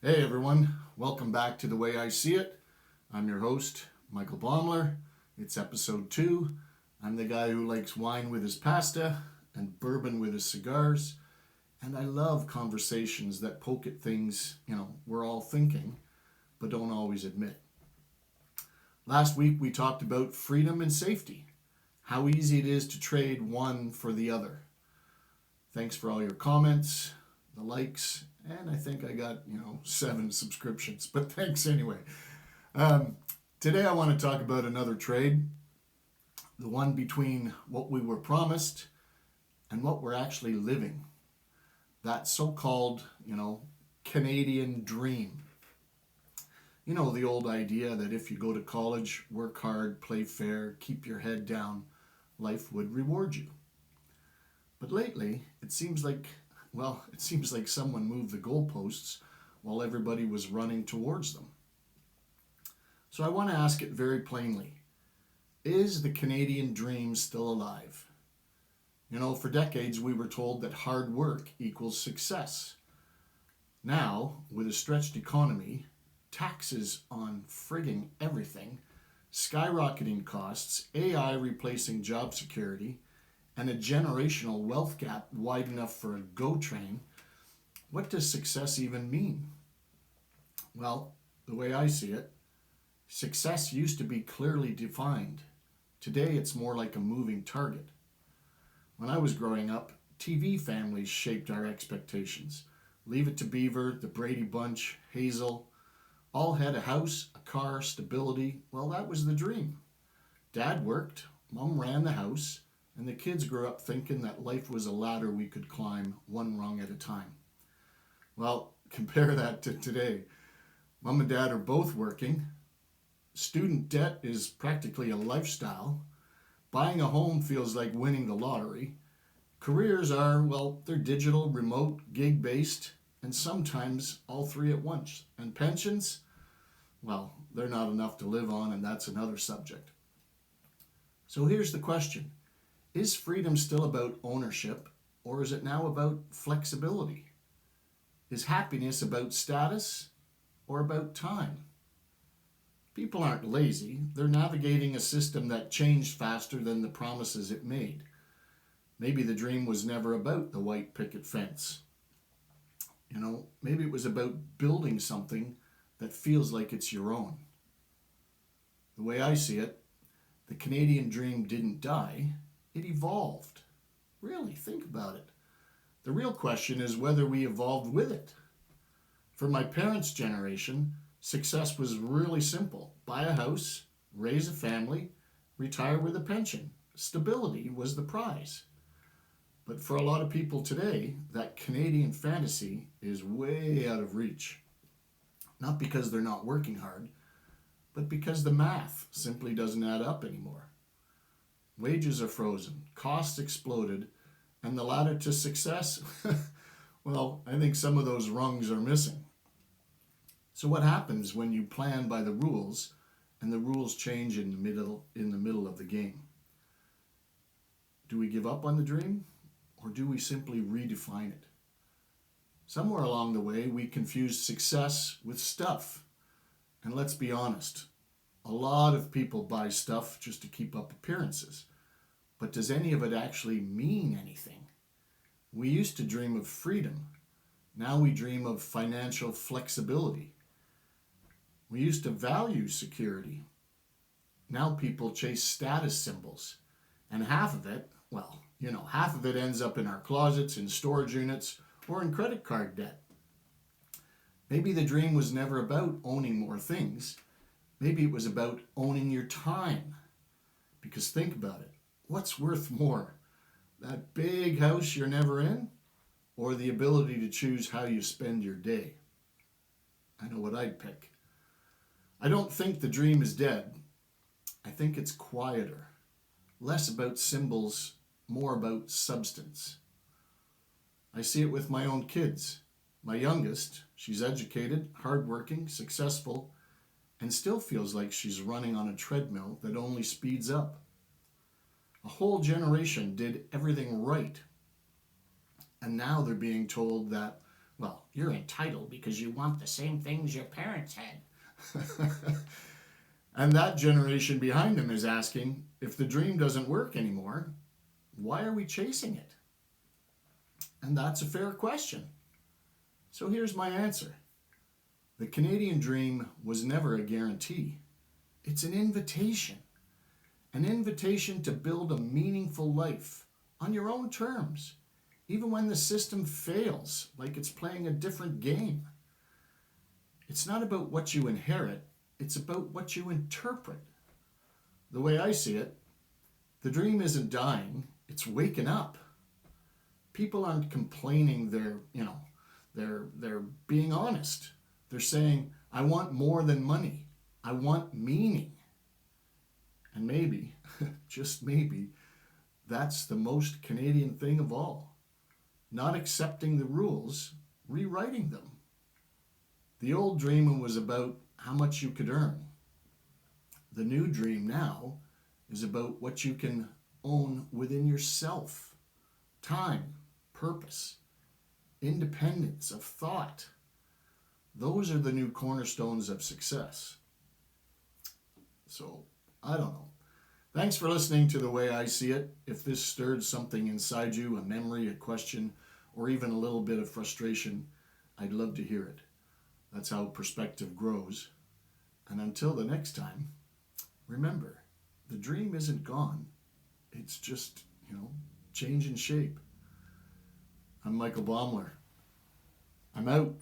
Hey everyone, welcome back to The Way I See It. I'm your host, Michael Baumler. It's episode 2. I'm the guy who likes wine with his pasta and bourbon with his cigars. And I love conversations that poke at things, we're all thinking, but don't always admit. Last week we talked about freedom and safety, how easy it is to trade one for the other. Thanks for all your comments, the likes, and I think I got, 7 subscriptions, but thanks anyway. Today I want to talk about another trade, the one between what we were promised and what we're actually living. That so-called, Canadian dream. The old idea that if you go to college, work hard, play fair, keep your head down, life would reward you. But lately, it seems like someone moved the goalposts while everybody was running towards them. So I want to ask it very plainly. Is the Canadian dream still alive? For decades we were told that hard work equals success. Now, with a stretched economy, taxes on frigging everything, skyrocketing costs, AI replacing job security, and a generational wealth gap wide enough for a GO train, what does success even mean? Well, the way I see it, success used to be clearly defined. Today it's more like a moving target. When I was growing up, TV families shaped our expectations. Leave It to Beaver, the Brady Bunch, Hazel, all had a house, a car, stability. Well, that was the dream. Dad worked, Mom ran the house, and the kids grew up thinking that life was a ladder we could climb one rung at a time. Well, compare that to today. Mom and Dad are both working. Student debt is practically a lifestyle. Buying a home feels like winning the lottery. Careers are, they're digital, remote, gig-based, and sometimes all three at once. And pensions, they're not enough to live on, and that's another subject. So here's the question. Is freedom still about ownership, or is it now about flexibility? Is happiness about status, or about time? People aren't lazy. They're navigating a system that changed faster than the promises it made. Maybe the dream was never about the white picket fence. Maybe it was about building something that feels like it's your own. The way I see it, the Canadian dream didn't die. It evolved. Really, think about it. The real question is whether we evolved with it. For my parents' generation, success was really simple. Buy a house, raise a family, retire with a pension. Stability was the prize. But for a lot of people today, that Canadian fantasy is way out of reach. Not because they're not working hard, but because the math simply doesn't add up anymore. Wages are frozen, costs exploded, and the ladder to success, I think some of those rungs are missing. So what happens when you plan by the rules and the rules change in the middle of the game? Do we give up on the dream, or do we simply redefine it? Somewhere along the way, we confused success with stuff. And let's be honest, a lot of people buy stuff just to keep up appearances. But does any of it actually mean anything? We used to dream of freedom. Now we dream of financial flexibility. We used to value security. Now people chase status symbols. And half of it ends up in our closets, in storage units, or in credit card debt. Maybe the dream was never about owning more things. Maybe it was about owning your time. Because think about it. What's worth more? That big house you're never in? Or the ability to choose how you spend your day? I know what I'd pick. I don't think the dream is dead. I think it's quieter. Less about symbols, more about substance. I see it with my own kids. My youngest, she's educated, hardworking, successful, and still feels like she's running on a treadmill that only speeds up. A whole generation did everything right, and now they're being told that, Well, you're entitled because you want the same things your parents had. And that generation behind them is asking, if the dream doesn't work anymore, why are we chasing it? And that's a fair question. So here's my answer. The Canadian dream was never a guarantee. It's an invitation to build a meaningful life on your own terms, even when the system fails, like it's playing a different game. It's not about what you inherit, it's about what you interpret. The way I see it, the dream isn't dying, it's waking up. People aren't complaining, they're being honest. They're saying, I want more than money. I want meaning. And maybe, just maybe, that's the most Canadian thing of all. Not accepting the rules, rewriting them. The old dream was about how much you could earn. The new dream now is about what you can own within yourself. Time, purpose, independence of thought. Those are the new cornerstones of success. So, I don't know. Thanks for listening to The Way I See It. If this stirred something inside you, a memory, a question, or even a little bit of frustration, I'd love to hear it. That's how perspective grows. And until the next time, remember, the dream isn't gone. It's just, changing shape. I'm Michael Baumler. I'm out.